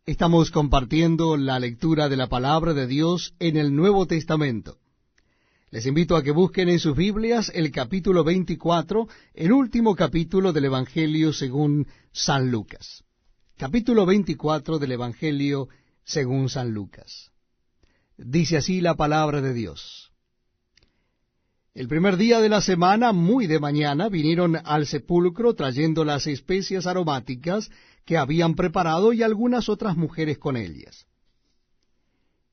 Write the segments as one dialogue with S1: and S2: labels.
S1: Estamos compartiendo la lectura de la palabra de Dios en el Nuevo Testamento. Les invito a que busquen en sus Biblias el capítulo 24, el último capítulo del Evangelio según San Lucas. Capítulo 24 del Evangelio según San Lucas. Dice así la palabra de Dios. El primer día de la semana, muy de mañana, vinieron al sepulcro trayendo las especias aromáticas que habían preparado y algunas otras mujeres con ellas.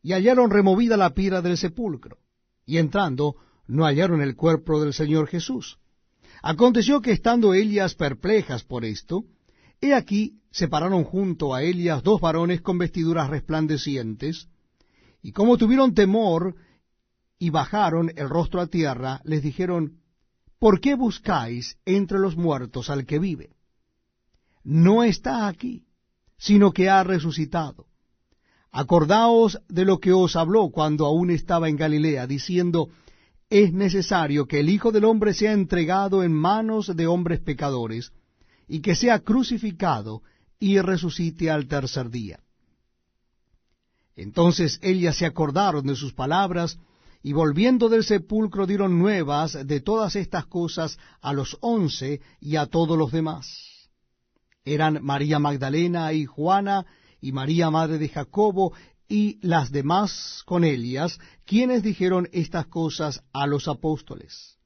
S1: Y hallaron removida la piedra del sepulcro, y entrando no hallaron el cuerpo del Señor Jesús. Aconteció que estando ellas perplejas por esto, he aquí se pararon junto a ellas dos varones con vestiduras resplandecientes, y como tuvieron temor y bajaron el rostro a tierra, les dijeron: ¿Por qué buscáis entre los muertos al que vive? No está aquí, sino que ha resucitado. Acordaos de lo que os habló cuando aún estaba en Galilea, diciendo: es necesario que el Hijo del Hombre sea entregado en manos de hombres pecadores, y que sea crucificado y resucite al tercer día. Entonces ellas se acordaron de sus palabras, y volviendo del sepulcro dieron nuevas de todas estas cosas a los 11 y a todos los demás. Eran María Magdalena y Juana, y María madre de Jacobo, y las demás con ellas, quienes dijeron estas cosas a los apóstoles.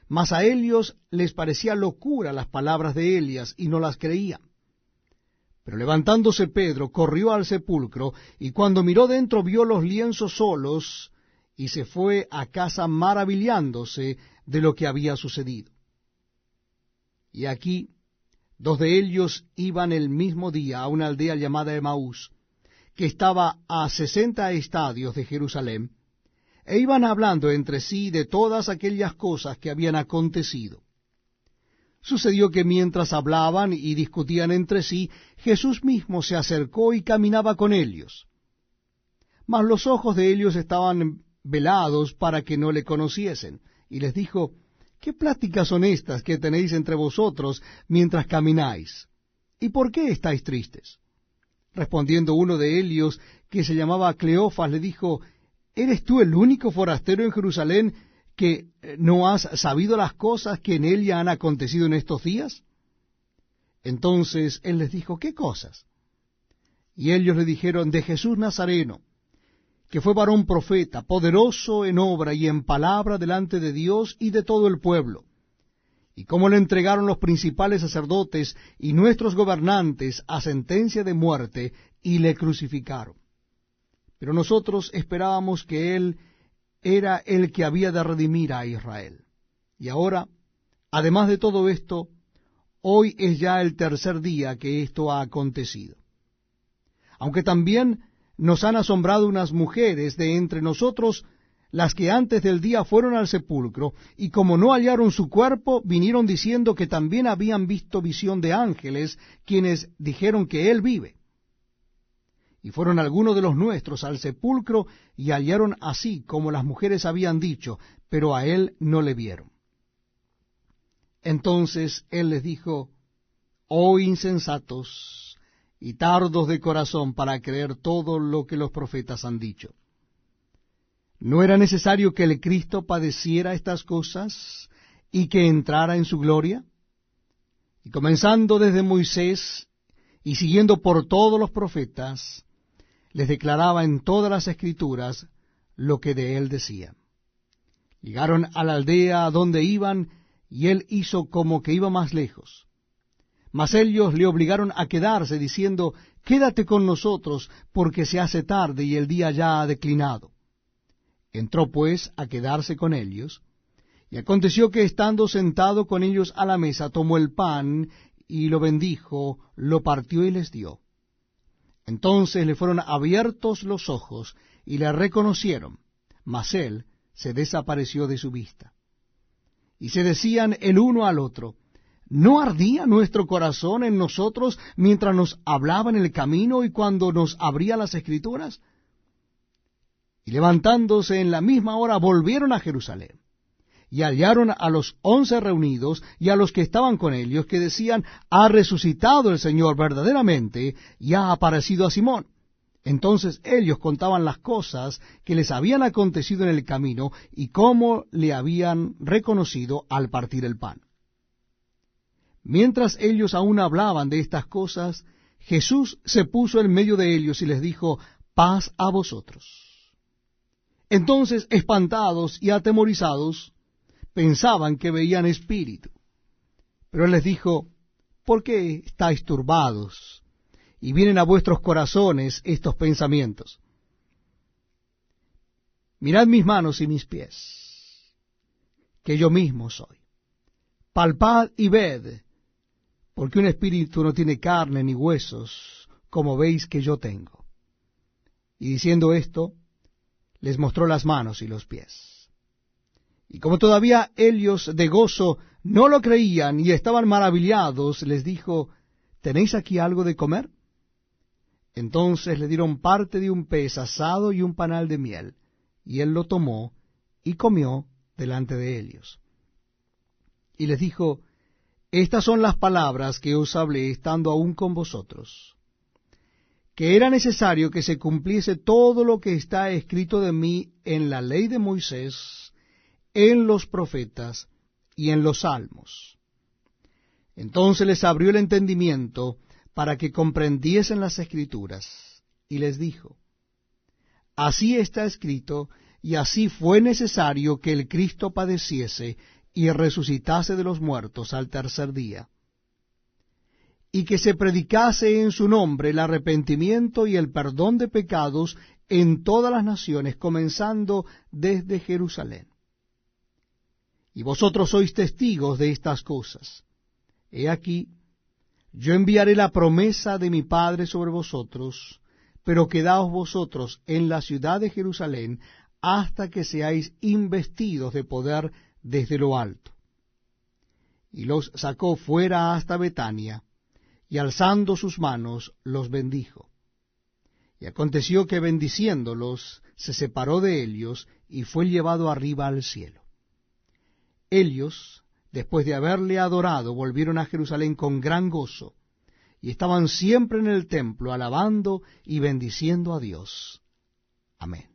S1: Mas a ellos les parecía locura las palabras de ellas, y no las creían. Pero levantándose Pedro, corrió al sepulcro, y cuando miró dentro vio los lienzos solos, y se fue a casa maravillándose de lo que había sucedido. Y aquí, dos de ellos iban el mismo día a una aldea llamada Emaús, que estaba a 60 estadios de Jerusalén, e iban hablando entre sí de todas aquellas cosas que habían acontecido. Sucedió que mientras hablaban y discutían entre sí, Jesús mismo se acercó y caminaba con ellos. Mas los ojos de ellos estaban velados para que no le conociesen, y les dijo: ¿qué pláticas son estas que tenéis entre vosotros mientras camináis? ¿Y por qué estáis tristes? Respondiendo uno de ellos, que se llamaba Cleofas, le dijo: ¿eres tú el único forastero en Jerusalén que no has sabido las cosas que en ella han acontecido en estos días? Entonces él les dijo: ¿qué cosas? Y ellos le dijeron: de Jesús Nazareno, que fue varón profeta, poderoso en obra y en palabra delante de Dios y de todo el pueblo, y cómo le entregaron los principales sacerdotes y nuestros gobernantes a sentencia de muerte, y le crucificaron. Pero nosotros esperábamos que él era el que había de redimir a Israel. Y ahora, además de todo esto, hoy es ya el tercer día que esto ha acontecido. Aunque también nos han asombrado unas mujeres de entre nosotros, las que antes del día fueron al sepulcro, y como no hallaron su cuerpo, vinieron diciendo que también habían visto visión de ángeles, quienes dijeron que él vive. Y fueron algunos de los nuestros al sepulcro, y hallaron así como las mujeres habían dicho, pero a él no le vieron. Entonces él les dijo: oh insensatos y tardos de corazón para creer todo lo que los profetas han dicho. ¿No era necesario que el Cristo padeciera estas cosas y que entrara en su gloria? Y comenzando desde Moisés y siguiendo por todos los profetas, les declaraba en todas las Escrituras lo que de él decía. Llegaron a la aldea a donde iban, y él hizo como que iba más lejos. Mas ellos le obligaron a quedarse, diciendo: quédate con nosotros, porque se hace tarde y el día ya ha declinado. Entró pues a quedarse con ellos, y aconteció que estando sentado con ellos a la mesa, tomó el pan, y lo bendijo, lo partió y les dio. Entonces le fueron abiertos los ojos, y le reconocieron, mas él se desapareció de su vista. Y se decían el uno al otro: ¿no ardía nuestro corazón en nosotros mientras nos hablaba en el camino y cuando nos abría las Escrituras? Y levantándose en la misma hora volvieron a Jerusalén. y hallaron a los 11 reunidos y a los que estaban con ellos, que decían, ha resucitado el Señor verdaderamente, y ha aparecido a Simón. Entonces ellos contaban las cosas que les habían acontecido en el camino, y cómo le habían reconocido al partir el pan. Mientras ellos aún hablaban de estas cosas, Jesús se puso en medio de ellos y les dijo, paz a vosotros. Entonces, espantados y atemorizados, pensaban que veían espíritu. Pero él les dijo, ¿por qué estáis turbados? Y vienen a vuestros corazones estos pensamientos. Mirad mis manos y mis pies, que yo mismo soy. Palpad y ved, porque un espíritu no tiene carne ni huesos, como veis que yo tengo. Y diciendo esto, les mostró las manos y los pies. Y como todavía ellos de gozo no lo creían y estaban maravillados, les dijo, ¿tenéis aquí algo de comer? Entonces le dieron parte de un pez asado y un panal de miel, y él lo tomó y comió delante de ellos. Y les dijo, estas son las palabras que os hablé estando aún con vosotros, que era necesario que se cumpliese todo lo que está escrito de mí en la ley de Moisés, en los profetas y en los salmos. Entonces les abrió el entendimiento para que comprendiesen las Escrituras, y les dijo, así está escrito, y así fue necesario que el Cristo padeciese y resucitase de los muertos al tercer día, y que se predicase en su nombre el arrepentimiento y el perdón de pecados en todas las naciones, comenzando desde Jerusalén. Y vosotros sois testigos de estas cosas. He aquí, yo enviaré la promesa de mi Padre sobre vosotros, pero quedaos vosotros en la ciudad de Jerusalén hasta que seáis investidos de poder desde lo alto. Y los sacó fuera hasta Betania, y alzando sus manos los bendijo. Y aconteció que bendiciéndolos se separó de ellos y fue llevado arriba al cielo. Ellos, después de haberle adorado, volvieron a Jerusalén con gran gozo, y estaban siempre en el templo alabando y bendiciendo a Dios. Amén.